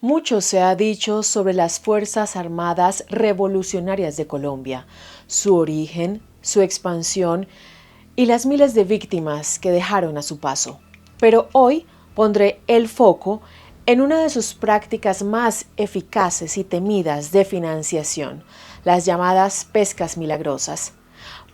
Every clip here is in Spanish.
Mucho se ha dicho sobre las Fuerzas Armadas Revolucionarias de Colombia, su origen, su expansión y las miles de víctimas que dejaron a su paso. Pero hoy pondré el foco en una de sus prácticas más eficaces y temidas de financiación, las llamadas pescas milagrosas.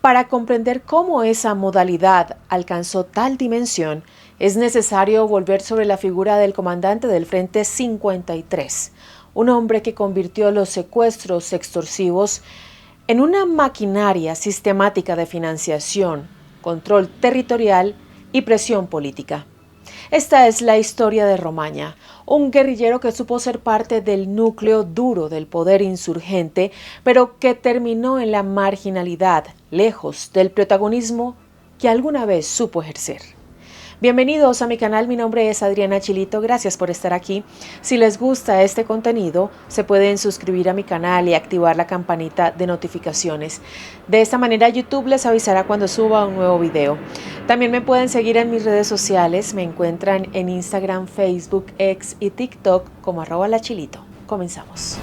Para comprender cómo esa modalidad alcanzó tal dimensión, es necesario volver sobre la figura del comandante del Frente 53, un hombre que convirtió los secuestros extorsivos en una maquinaria sistemática de financiación, control territorial y presión política. Esta es la historia de Romaña, un guerrillero que supo ser parte del núcleo duro del poder insurgente, pero que terminó en la marginalidad, lejos del protagonismo que alguna vez supo ejercer. Bienvenidos a mi canal, mi nombre es Adriana Chilito, gracias por estar aquí. Si les gusta este contenido, se pueden suscribir a mi canal y activar la campanita de notificaciones. De esta manera YouTube les avisará cuando suba un nuevo video. También me pueden seguir en mis redes sociales, me encuentran en Instagram, Facebook, X y TikTok como @lachilito. Comenzamos.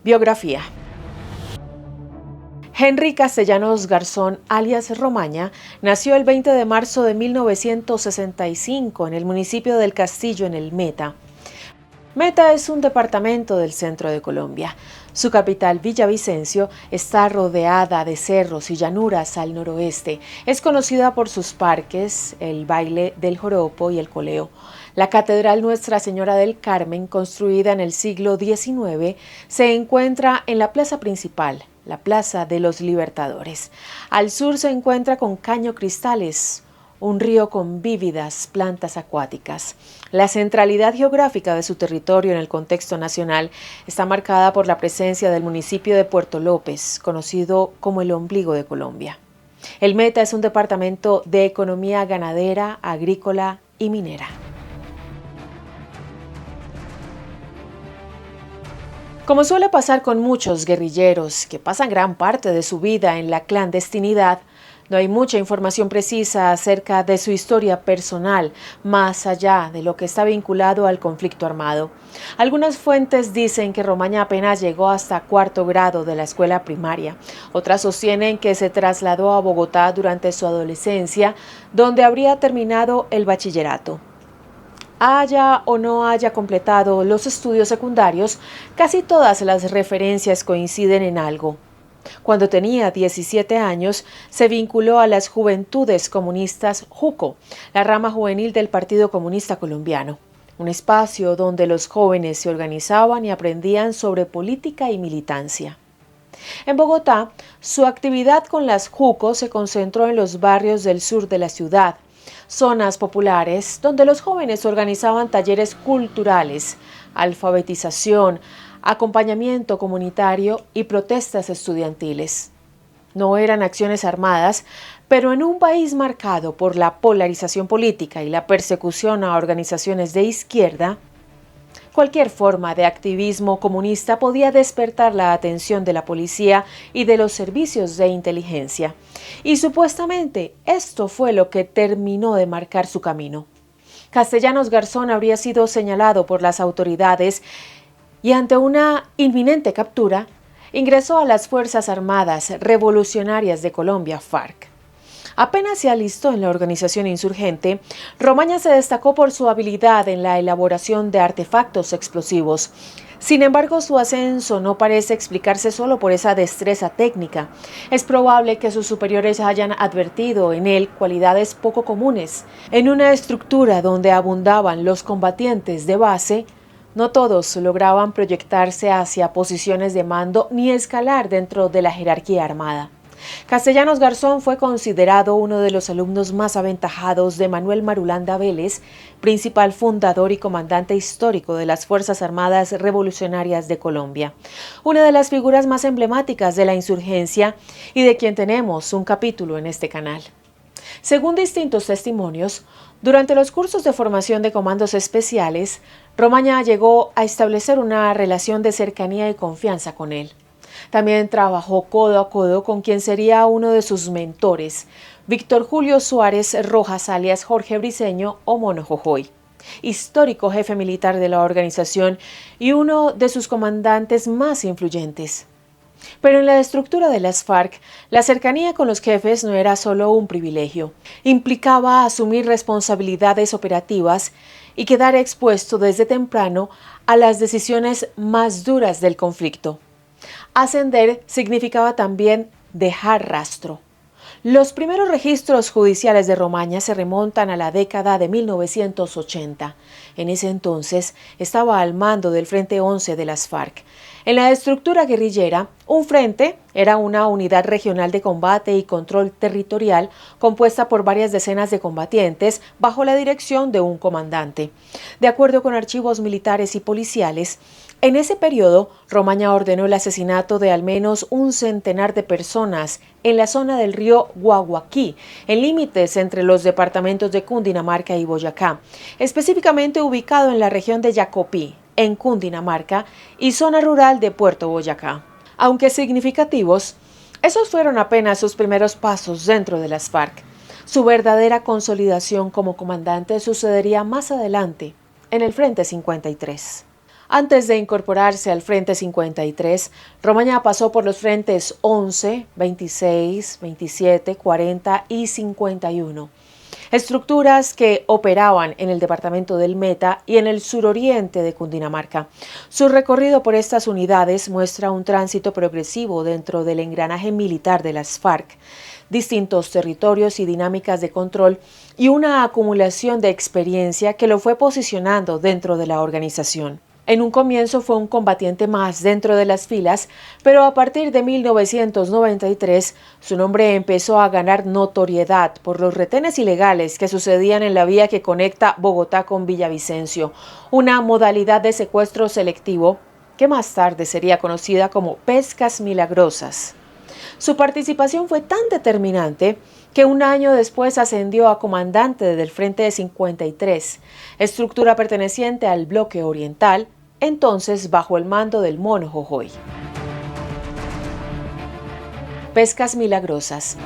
Biografía. Henry Castellanos Garzón, alias Romaña, nació el 20 de marzo de 1965 en el municipio del Castillo, en el Meta. Meta es un departamento del centro de Colombia. Su capital, Villavicencio, está rodeada de cerros y llanuras al noroeste. Es conocida por sus parques, el baile del joropo y el coleo. La Catedral Nuestra Señora del Carmen, construida en el siglo XIX, se encuentra en la plaza principal, la Plaza de los Libertadores. Al sur se encuentra con Caño Cristales, un río con vívidas plantas acuáticas. La centralidad geográfica de su territorio en el contexto nacional está marcada por la presencia del municipio de Puerto López, conocido como el ombligo de Colombia. El Meta es un departamento de economía ganadera, agrícola y minera. Como suele pasar con muchos guerrilleros que pasan gran parte de su vida en la clandestinidad, no hay mucha información precisa acerca de su historia personal, más allá de lo que está vinculado al conflicto armado. Algunas fuentes dicen que Romaña apenas llegó hasta cuarto grado de la escuela primaria. Otras sostienen que se trasladó a Bogotá durante su adolescencia, donde habría terminado el bachillerato. Haya o no haya completado los estudios secundarios, casi todas las referencias coinciden en algo. Cuando tenía 17 años, se vinculó a las Juventudes Comunistas JUCO, la rama juvenil del Partido Comunista Colombiano, un espacio donde los jóvenes se organizaban y aprendían sobre política y militancia. En Bogotá, su actividad con las JUCO se concentró en los barrios del sur de la ciudad, zonas populares donde los jóvenes organizaban talleres culturales, alfabetización, acompañamiento comunitario y protestas estudiantiles. No eran acciones armadas, pero en un país marcado por la polarización política y la persecución a organizaciones de izquierda, cualquier forma de activismo comunista podía despertar la atención de la policía y de los servicios de inteligencia. Y supuestamente esto fue lo que terminó de marcar su camino. Castellanos Garzón habría sido señalado por las autoridades y ante una inminente captura, ingresó a las Fuerzas Armadas Revolucionarias de Colombia, FARC. Apenas se alistó en la organización insurgente, Romaña se destacó por su habilidad en la elaboración de artefactos explosivos. Sin embargo, su ascenso no parece explicarse solo por esa destreza técnica. Es probable que sus superiores hayan advertido en él cualidades poco comunes. En una estructura donde abundaban los combatientes de base, no todos lograban proyectarse hacia posiciones de mando ni escalar dentro de la jerarquía armada. Castellanos Garzón fue considerado uno de los alumnos más aventajados de Manuel Marulanda Vélez, principal fundador y comandante histórico de las Fuerzas Armadas Revolucionarias de Colombia, una de las figuras más emblemáticas de la insurgencia y de quien tenemos un capítulo en este canal. Según distintos testimonios, durante los cursos de formación de comandos especiales, Romaña llegó a establecer una relación de cercanía y confianza con él. También trabajó codo a codo con quien sería uno de sus mentores, Víctor Julio Suárez Rojas, alias Jorge Briceño o Mono Jojoy, histórico jefe militar de la organización y uno de sus comandantes más influyentes. Pero en la estructura de las FARC, la cercanía con los jefes no era solo un privilegio, implicaba asumir responsabilidades operativas y quedar expuesto desde temprano a las decisiones más duras del conflicto. Ascender significaba también dejar rastro. Los primeros registros judiciales de Romaña se remontan a la década de 1980. En ese entonces estaba al mando del Frente 11 de las FARC. En la estructura guerrillera, un frente era una unidad regional de combate y control territorial compuesta por varias decenas de combatientes bajo la dirección de un comandante. De acuerdo con archivos militares y policiales, en ese periodo, Romaña ordenó el asesinato de al menos 100 de personas en la zona del río Guaguaquí, en límites entre los departamentos de Cundinamarca y Boyacá, específicamente ubicado en la región de Yacopí, en Cundinamarca, y zona rural de Puerto Boyacá. Aunque significativos, esos fueron apenas sus primeros pasos dentro de las FARC. Su verdadera consolidación como comandante sucedería más adelante, en el Frente 53. Antes de incorporarse al Frente 53, Romaña pasó por los frentes 11, 26, 27, 40 y 51. Estructuras que operaban en el departamento del Meta y en el suroriente de Cundinamarca. Su recorrido por estas unidades muestra un tránsito progresivo dentro del engranaje militar de las FARC, distintos territorios y dinámicas de control y una acumulación de experiencia que lo fue posicionando dentro de la organización. En un comienzo fue un combatiente más dentro de las filas, pero a partir de 1993 su nombre empezó a ganar notoriedad por los retenes ilegales que sucedían en la vía que conecta Bogotá con Villavicencio, una modalidad de secuestro selectivo que más tarde sería conocida como pescas milagrosas. Su participación fue tan determinante que un año después ascendió a comandante del Frente de 53, estructura perteneciente al Bloque Oriental, entonces bajo el mando del Mono Jojoy. Pescas milagrosas.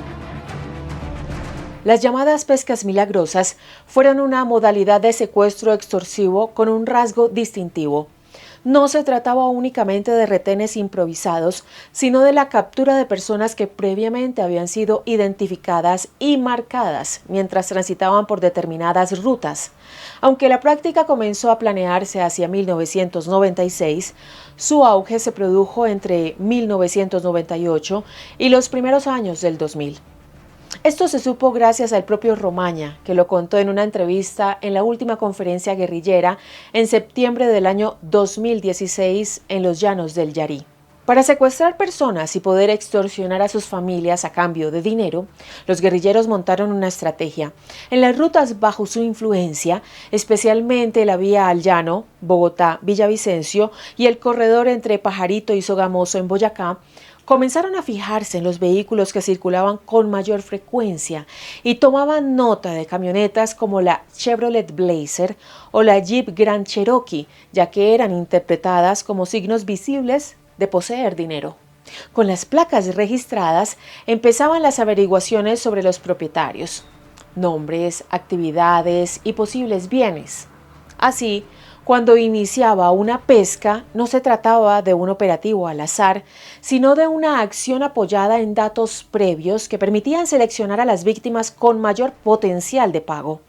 Las llamadas pescas milagrosas fueron una modalidad de secuestro extorsivo con un rasgo distintivo. No se trataba únicamente de retenes improvisados, sino de la captura de personas que previamente habían sido identificadas y marcadas mientras transitaban por determinadas rutas. Aunque la práctica comenzó a planearse hacia 1996, su auge se produjo entre 1998 y los primeros años del 2000. Esto se supo gracias al propio Romaña, que lo contó en una entrevista en la última conferencia guerrillera en septiembre del año 2016 en los llanos del Yarí. Para secuestrar personas y poder extorsionar a sus familias a cambio de dinero, los guerrilleros montaron una estrategia. En las rutas bajo su influencia, especialmente la vía al llano, Bogotá, Villavicencio y el corredor entre Pajarito y Sogamoso en Boyacá, comenzaron a fijarse en los vehículos que circulaban con mayor frecuencia y tomaban nota de camionetas como la Chevrolet Blazer o la Jeep Grand Cherokee, ya que eran interpretadas como signos visibles de poseer dinero. Con las placas registradas empezaban las averiguaciones sobre los propietarios, nombres, actividades y posibles bienes. Así, cuando iniciaba una pesca, no se trataba de un operativo al azar, sino de una acción apoyada en datos previos que permitían seleccionar a las víctimas con mayor potencial de pago.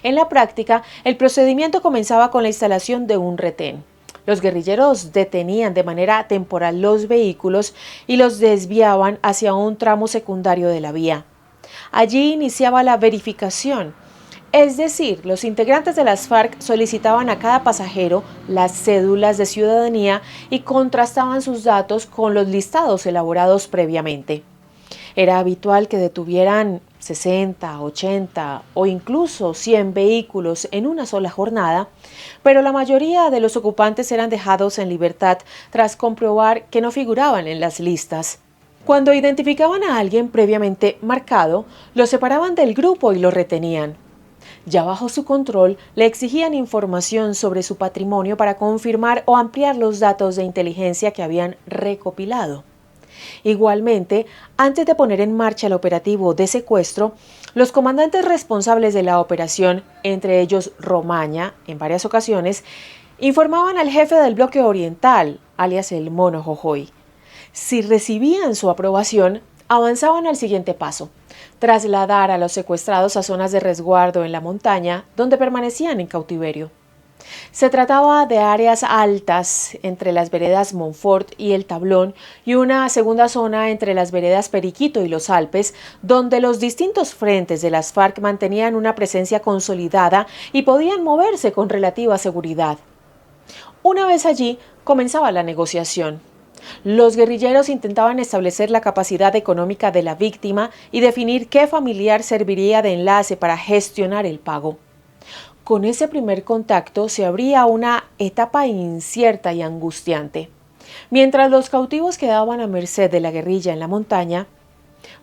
En la práctica, el procedimiento comenzaba con la instalación de un retén. Los guerrilleros detenían de manera temporal los vehículos y los desviaban hacia un tramo secundario de la vía. Allí iniciaba la verificación. Es decir, los integrantes de las FARC solicitaban a cada pasajero las cédulas de ciudadanía y contrastaban sus datos con los listados elaborados previamente. Era habitual que detuvieran 60, 80 o incluso 100 vehículos en una sola jornada, pero la mayoría de los ocupantes eran dejados en libertad tras comprobar que no figuraban en las listas. Cuando identificaban a alguien previamente marcado, lo separaban del grupo y lo retenían. Ya bajo su control, le exigían información sobre su patrimonio para confirmar o ampliar los datos de inteligencia que habían recopilado. Igualmente, antes de poner en marcha el operativo de secuestro, los comandantes responsables de la operación, entre ellos Romaña, en varias ocasiones, informaban al jefe del bloque oriental, alias el Mono Jojoy. Si recibían su aprobación, avanzaban al siguiente paso: trasladar a los secuestrados a zonas de resguardo en la montaña, donde permanecían en cautiverio. Se trataba de áreas altas entre las veredas Montfort y El Tablón y una segunda zona entre las veredas Periquito y los Alpes, donde los distintos frentes de las FARC mantenían una presencia consolidada y podían moverse con relativa seguridad. Una vez allí, comenzaba la negociación. Los guerrilleros intentaban establecer la capacidad económica de la víctima y definir qué familiar serviría de enlace para gestionar el pago. Con ese primer contacto se abría una etapa incierta y angustiante. Mientras los cautivos quedaban a merced de la guerrilla en la montaña,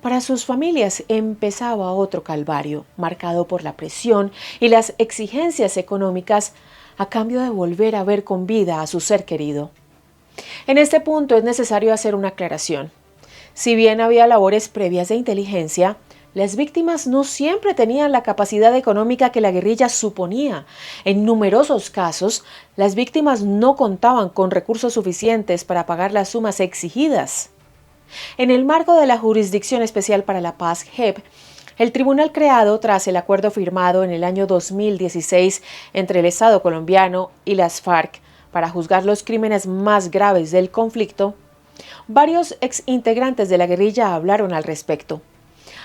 para sus familias empezaba otro calvario, marcado por la presión y las exigencias económicas a cambio de volver a ver con vida a su ser querido. En este punto es necesario hacer una aclaración. Si bien había labores previas de inteligencia, las víctimas no siempre tenían la capacidad económica que la guerrilla suponía. En numerosos casos, las víctimas no contaban con recursos suficientes para pagar las sumas exigidas. En el marco de la Jurisdicción Especial para la Paz, JEP, el tribunal creado tras el acuerdo firmado en el año 2016 entre el Estado colombiano y las FARC para juzgar los crímenes más graves del conflicto, varios exintegrantes de la guerrilla hablaron al respecto.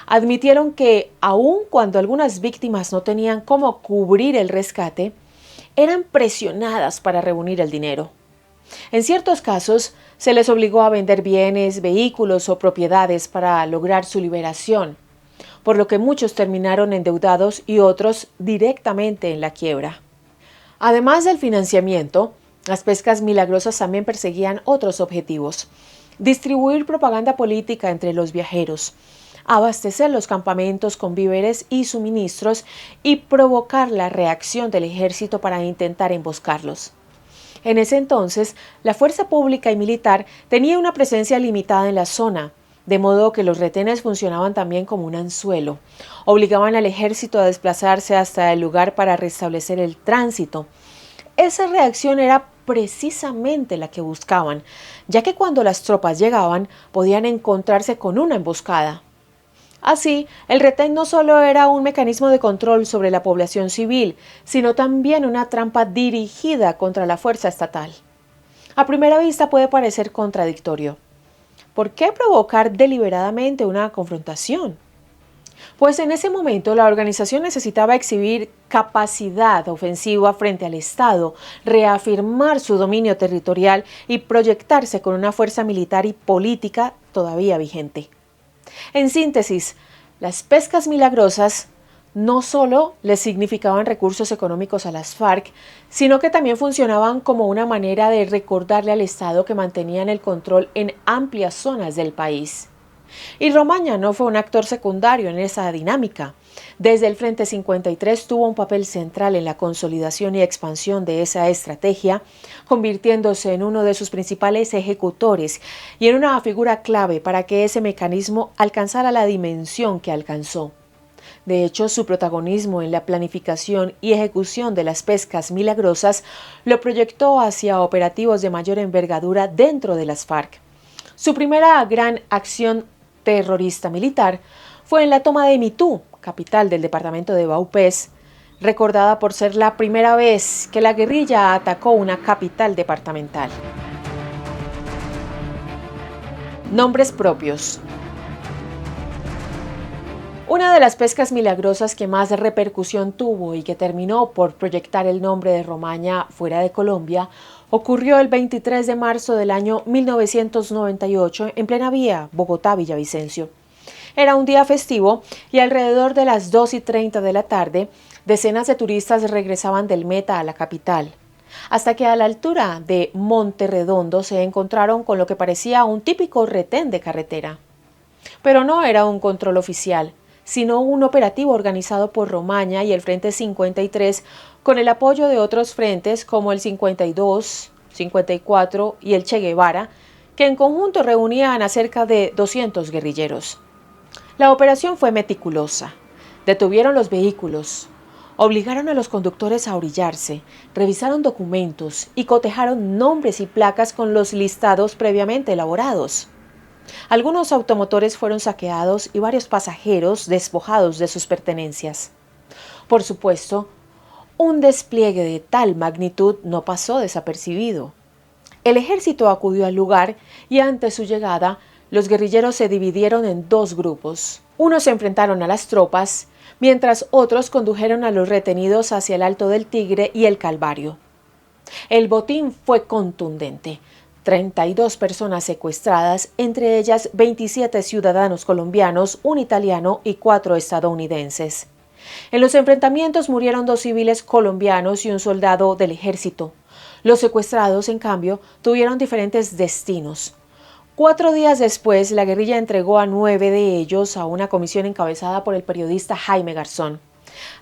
Admitieron que, aun cuando algunas víctimas no tenían cómo cubrir el rescate, eran presionadas para reunir el dinero. En ciertos casos, se les obligó a vender bienes, vehículos o propiedades para lograr su liberación, por lo que muchos terminaron endeudados y otros directamente en la quiebra. Además del financiamiento, las pescas milagrosas también perseguían otros objetivos: distribuir propaganda política entre los viajeros, abastecer los campamentos con víveres y suministros y provocar la reacción del ejército para intentar emboscarlos. En ese entonces, la fuerza pública y militar tenía una presencia limitada en la zona, de modo que los retenes funcionaban también como un anzuelo. Obligaban al ejército a desplazarse hasta el lugar para restablecer el tránsito. Esa reacción era precisamente la que buscaban, ya que cuando las tropas llegaban podían encontrarse con una emboscada. Así, el retén no solo era un mecanismo de control sobre la población civil, sino también una trampa dirigida contra la fuerza estatal. A primera vista puede parecer contradictorio. ¿Por qué provocar deliberadamente una confrontación? Pues en ese momento la organización necesitaba exhibir capacidad ofensiva frente al Estado, reafirmar su dominio territorial y proyectarse con una fuerza militar y política todavía vigente. En síntesis, las pescas milagrosas no solo les significaban recursos económicos a las FARC, sino que también funcionaban como una manera de recordarle al Estado que mantenían el control en amplias zonas del país. Y Romaña no fue un actor secundario en esa dinámica. Desde el Frente 53 tuvo un papel central en la consolidación y expansión de esa estrategia, convirtiéndose en uno de sus principales ejecutores y en una figura clave para que ese mecanismo alcanzara la dimensión que alcanzó. De hecho, su protagonismo en la planificación y ejecución de las pescas milagrosas lo proyectó hacia operativos de mayor envergadura dentro de las FARC. Su primera gran acción terrorista militar fue en la toma de Mitú, capital del departamento de Vaupés, recordada por ser la primera vez que la guerrilla atacó una capital departamental. Nombres propios. Una de las pescas milagrosas que más repercusión tuvo y que terminó por proyectar el nombre de Romaña fuera de Colombia ocurrió el 23 de marzo del año 1998 en plena vía Bogotá-Villavicencio. Era un día festivo y alrededor de las 2:30 de la tarde, decenas de turistas regresaban del Meta a la capital, hasta que a la altura de Monte Redondo se encontraron con lo que parecía un típico retén de carretera. Pero no era un control oficial, sino un operativo organizado por Romaña y el Frente 53 con el apoyo de otros frentes como el 52, 54 y el Che Guevara, que en conjunto reunían a cerca de 200 guerrilleros. La operación fue meticulosa. Detuvieron los vehículos, obligaron a los conductores a orillarse, revisaron documentos y cotejaron nombres y placas con los listados previamente elaborados. Algunos automotores fueron saqueados y varios pasajeros despojados de sus pertenencias. Por supuesto, un despliegue de tal magnitud no pasó desapercibido. El ejército acudió al lugar y ante su llegada, los guerrilleros se dividieron en dos grupos. Unos se enfrentaron a las tropas, mientras otros condujeron a los retenidos hacia el Alto del Tigre y el Calvario. El botín fue contundente. 32 personas secuestradas, entre ellas 27 ciudadanos colombianos, un italiano y 4 estadounidenses. En los enfrentamientos murieron 2 civiles colombianos y un soldado del ejército. Los secuestrados, en cambio, tuvieron diferentes destinos. 4 días después, la guerrilla entregó a 9 de ellos a una comisión encabezada por el periodista Jaime Garzón.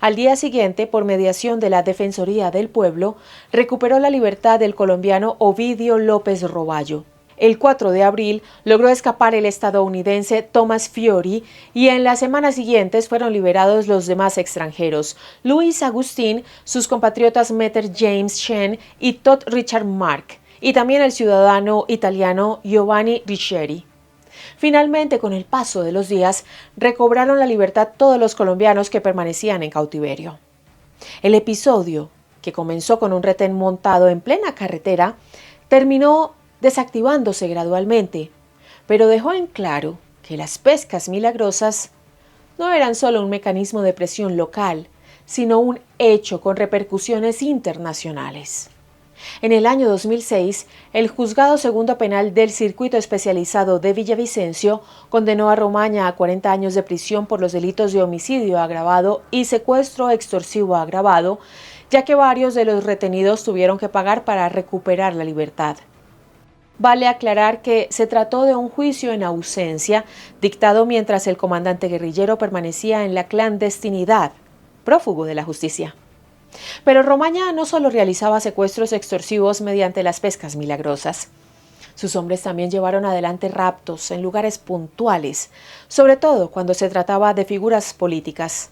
Al día siguiente, por mediación de la Defensoría del Pueblo, recuperó la libertad del colombiano Ovidio López Roballo. El 4 de abril logró escapar el estadounidense Thomas Fiori y en las semanas siguientes fueron liberados los demás extranjeros, Luis Agustín, sus compatriotas Meter James Chen y Todd Richard Mark, y también el ciudadano italiano Giovanni Riccieri. Finalmente, con el paso de los días, recobraron la libertad todos los colombianos que permanecían en cautiverio. El episodio, que comenzó con un retén montado en plena carretera, terminó desactivándose gradualmente, pero dejó en claro que las pescas milagrosas no eran solo un mecanismo de presión local, sino un hecho con repercusiones internacionales. En el año 2006, el Juzgado Segundo Penal del Circuito Especializado de Villavicencio condenó a Romaña a 40 años de prisión por los delitos de homicidio agravado y secuestro extorsivo agravado, ya que varios de los retenidos tuvieron que pagar para recuperar la libertad. Vale aclarar que se trató de un juicio en ausencia, dictado mientras el comandante guerrillero permanecía en la clandestinidad, prófugo de la justicia. Pero Romaña no solo realizaba secuestros extorsivos mediante las pescas milagrosas. Sus hombres también llevaron adelante raptos en lugares puntuales, sobre todo cuando se trataba de figuras políticas.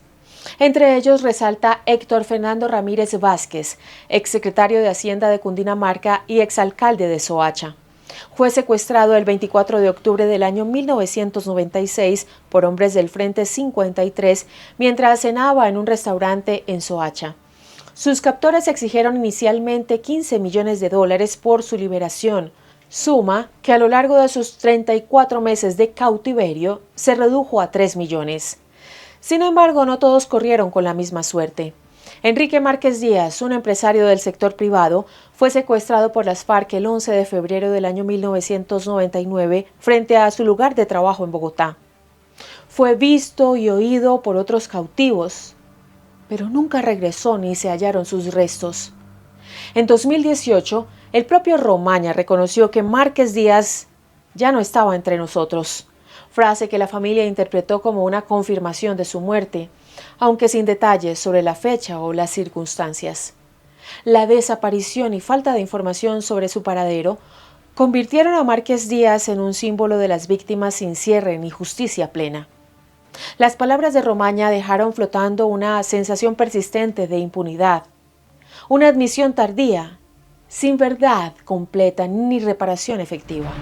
Entre ellos resalta Héctor Fernando Ramírez Vázquez, exsecretario de Hacienda de Cundinamarca y exalcalde de Soacha. Fue secuestrado el 24 de octubre del año 1996 por hombres del Frente 53 mientras cenaba en un restaurante en Soacha. Sus captores exigieron inicialmente $15 millones por su liberación, suma que a lo largo de sus 34 meses de cautiverio se redujo a 3 millones. Sin embargo, no todos corrieron con la misma suerte. Enrique Márquez Díaz, un empresario del sector privado, fue secuestrado por las FARC el 11 de febrero del año 1999 frente a su lugar de trabajo en Bogotá. Fue visto y oído por otros cautivos, pero nunca regresó ni se hallaron sus restos. En 2018, el propio Romaña reconoció que Márquez Díaz ya no estaba entre nosotros, frase que la familia interpretó como una confirmación de su muerte, aunque sin detalles sobre la fecha o las circunstancias. La desaparición y falta de información sobre su paradero convirtieron a Márquez Díaz en un símbolo de las víctimas sin cierre ni justicia plena. Las palabras de Romaña dejaron flotando una sensación persistente de impunidad, una admisión tardía, sin verdad completa ni reparación efectiva.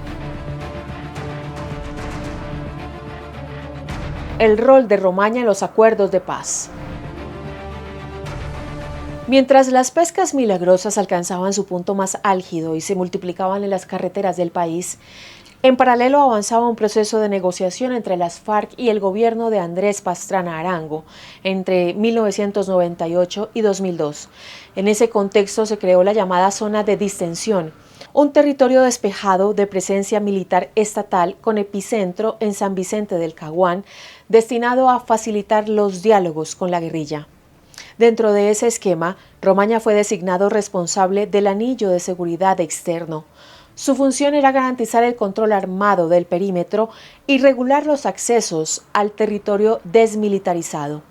El rol de Romaña en los acuerdos de paz. Mientras las pescas milagrosas alcanzaban su punto más álgido y se multiplicaban en las carreteras del país, en paralelo avanzaba un proceso de negociación entre las FARC y el gobierno de Andrés Pastrana Arango entre 1998 y 2002. En ese contexto se creó la llamada zona de distensión, un territorio despejado de presencia militar estatal con epicentro en San Vicente del Caguán, destinado a facilitar los diálogos con la guerrilla. Dentro de ese esquema, Romaña fue designado responsable del anillo de seguridad externo. Su función era garantizar el control armado del perímetro y regular los accesos al territorio desmilitarizado.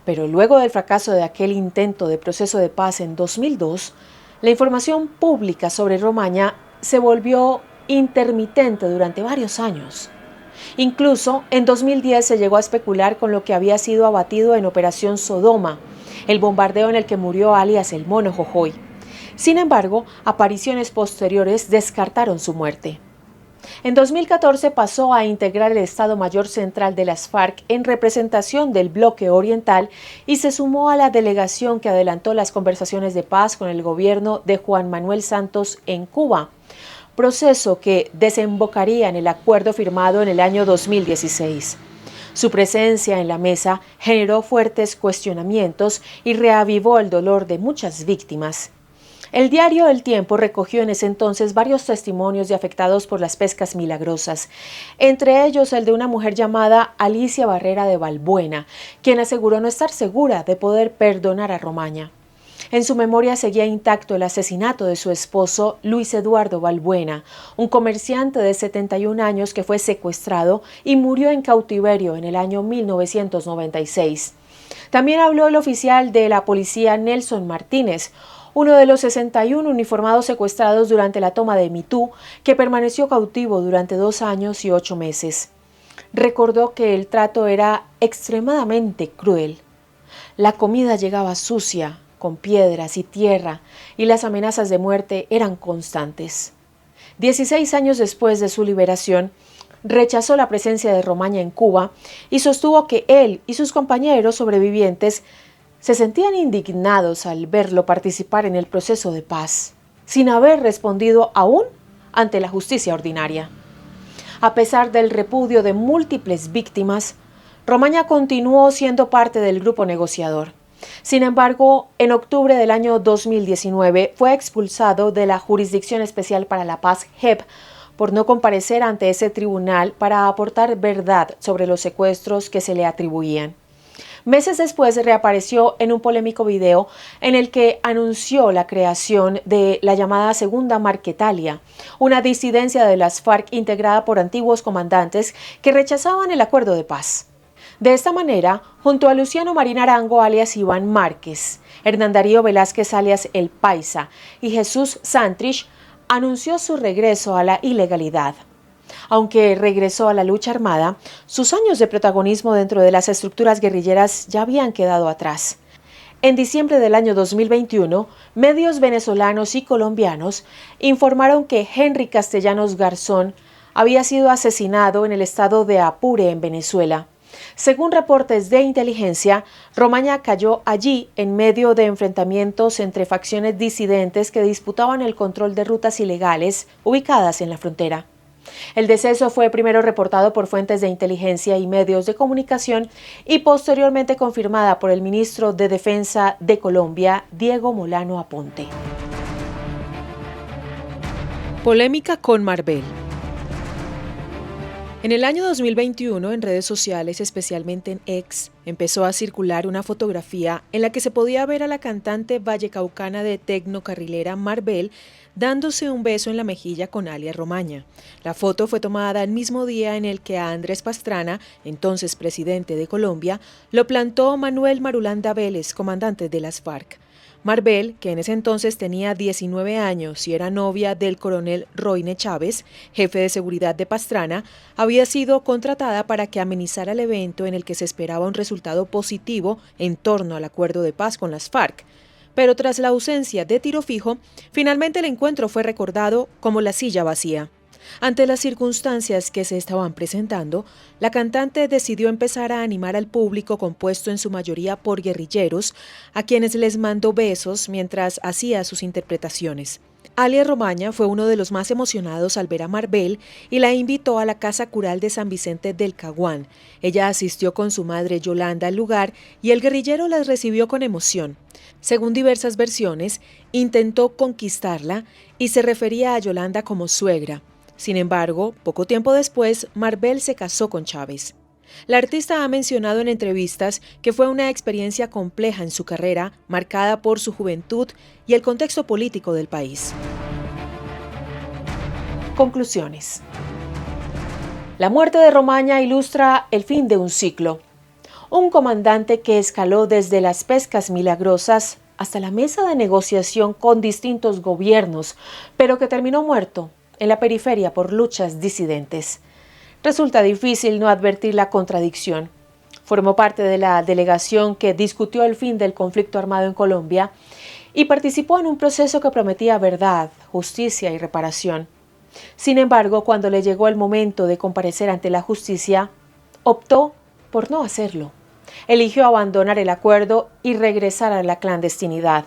Pero luego del fracaso de aquel intento de proceso de paz en 2002, la información pública sobre Romaña se volvió intermitente durante varios años. Incluso en 2010 se llegó a especular con lo que había sido abatido en Operación Sodoma, el bombardeo en el que murió alias el Mono Jojoy. Sin embargo, apariciones posteriores descartaron su muerte. En 2014 pasó a integrar el Estado Mayor Central de las FARC en representación del bloque oriental y se sumó a la delegación que adelantó las conversaciones de paz con el gobierno de Juan Manuel Santos en Cuba, proceso que desembocaría en el acuerdo firmado en el año 2016. Su presencia en la mesa generó fuertes cuestionamientos y reavivó el dolor de muchas víctimas. El diario El Tiempo recogió en ese entonces varios testimonios de afectados por las pescas milagrosas, entre ellos el de una mujer llamada Alicia Barrera de Balbuena, quien aseguró no estar segura de poder perdonar a Romaña. En su memoria seguía intacto el asesinato de su esposo Luis Eduardo Balbuena, un comerciante de 71 años que fue secuestrado y murió en cautiverio en el año 1996. También habló el oficial de la policía Nelson Martínez, uno de los 61 uniformados secuestrados durante la toma de Mitú, que permaneció cautivo durante 2 años y 8 meses. Recordó que el trato era extremadamente cruel. La comida llegaba sucia, con piedras y tierra, y las amenazas de muerte eran constantes. 16 años después de su liberación, rechazó la presencia de Romaña en Cuba y sostuvo que él y sus compañeros sobrevivientes se sentían indignados al verlo participar en el proceso de paz, sin haber respondido aún ante la justicia ordinaria. A pesar del repudio de múltiples víctimas, Romaña continuó siendo parte del grupo negociador. Sin embargo, en octubre del año 2019 fue expulsado de la Jurisdicción Especial para la Paz, JEP, por no comparecer ante ese tribunal para aportar verdad sobre los secuestros que se le atribuían. Meses después reapareció en un polémico video en el que anunció la creación de la llamada Segunda Marquetalia, una disidencia de las FARC integrada por antiguos comandantes que rechazaban el acuerdo de paz. De esta manera, junto a Luciano Marín Arango alias Iván Márquez, Hernán Darío Velázquez alias El Paisa y Jesús Santrich, anunció su regreso a la ilegalidad. Aunque regresó a la lucha armada, sus años de protagonismo dentro de las estructuras guerrilleras ya habían quedado atrás. En diciembre del año 2021, medios venezolanos y colombianos informaron que Henry Castellanos Garzón había sido asesinado en el estado de Apure, en Venezuela. Según reportes de inteligencia, Romaña cayó allí en medio de enfrentamientos entre facciones disidentes que disputaban el control de rutas ilegales ubicadas en la frontera. El deceso fue primero reportado por fuentes de inteligencia y medios de comunicación y posteriormente confirmada por el ministro de Defensa de Colombia, Diego Molano Aponte. Polémica con Marvel. En el año 2021, en redes sociales, especialmente en X, empezó a circular una fotografía en la que se podía ver a la cantante vallecaucana de tecno carrilera Marvel dándose un beso en la mejilla con alias Romaña. La foto fue tomada el mismo día en el que a Andrés Pastrana, entonces presidente de Colombia, lo plantó Manuel Marulanda Vélez, comandante de las FARC. Marvel, que en ese entonces tenía 19 años y era novia del coronel Roine Chávez, jefe de seguridad de Pastrana, había sido contratada para que amenizara el evento en el que se esperaba un resultado positivo en torno al acuerdo de paz con las FARC. Pero tras la ausencia de tiro fijo, finalmente el encuentro fue recordado como la silla vacía. Ante las circunstancias que se estaban presentando, la cantante decidió empezar a animar al público compuesto en su mayoría por guerrilleros, a quienes les mandó besos mientras hacía sus interpretaciones. Alias Romaña fue uno de los más emocionados al ver a Marbel y la invitó a la Casa Cural de San Vicente del Caguán. Ella asistió con su madre Yolanda al lugar y el guerrillero las recibió con emoción. Según diversas versiones, intentó conquistarla y se refería a Yolanda como suegra. Sin embargo, poco tiempo después, Marbel se casó con Chávez. La artista ha mencionado en entrevistas que fue una experiencia compleja en su carrera, marcada por su juventud y el contexto político del país. Conclusiones. La muerte de Romaña ilustra el fin de un ciclo. Un comandante que escaló desde las pescas milagrosas hasta la mesa de negociación con distintos gobiernos, pero que terminó muerto en la periferia por luchas disidentes. Resulta difícil no advertir la contradicción. Formó parte de la delegación que discutió el fin del conflicto armado en Colombia y participó en un proceso que prometía verdad, justicia y reparación. Sin embargo, cuando le llegó el momento de comparecer ante la justicia, optó por no hacerlo. Eligió abandonar el acuerdo y regresar a la clandestinidad.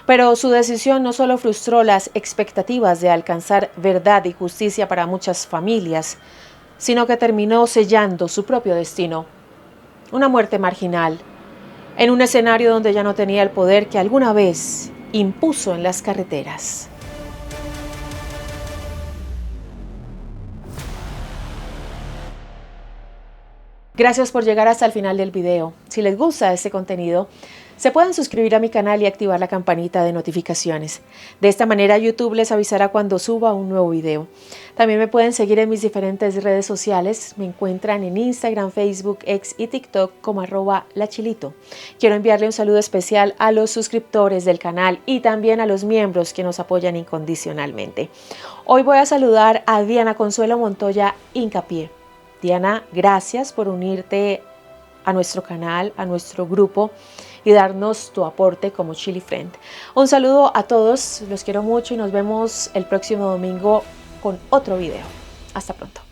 Pero su decisión no solo frustró las expectativas de alcanzar verdad y justicia para muchas familias, sino que terminó sellando su propio destino. Una muerte marginal, en un escenario donde ya no tenía el poder que alguna vez impuso en las carreteras. Gracias por llegar hasta el final del video. Si les gusta este contenido, se pueden suscribir a mi canal y activar la campanita de notificaciones. De esta manera YouTube les avisará cuando suba un nuevo video. También me pueden seguir en mis diferentes redes sociales. Me encuentran en Instagram, Facebook, X y TikTok como @lachilito. Quiero enviarle un saludo especial a los suscriptores del canal y también a los miembros que nos apoyan incondicionalmente. Hoy voy a saludar a Diana Consuelo Montoya Hincapié. Diana, gracias por unirte a nuestro canal, a nuestro grupo y darnos tu aporte como Chili Friend. Un saludo a todos, los quiero mucho y nos vemos el próximo domingo con otro video. Hasta pronto.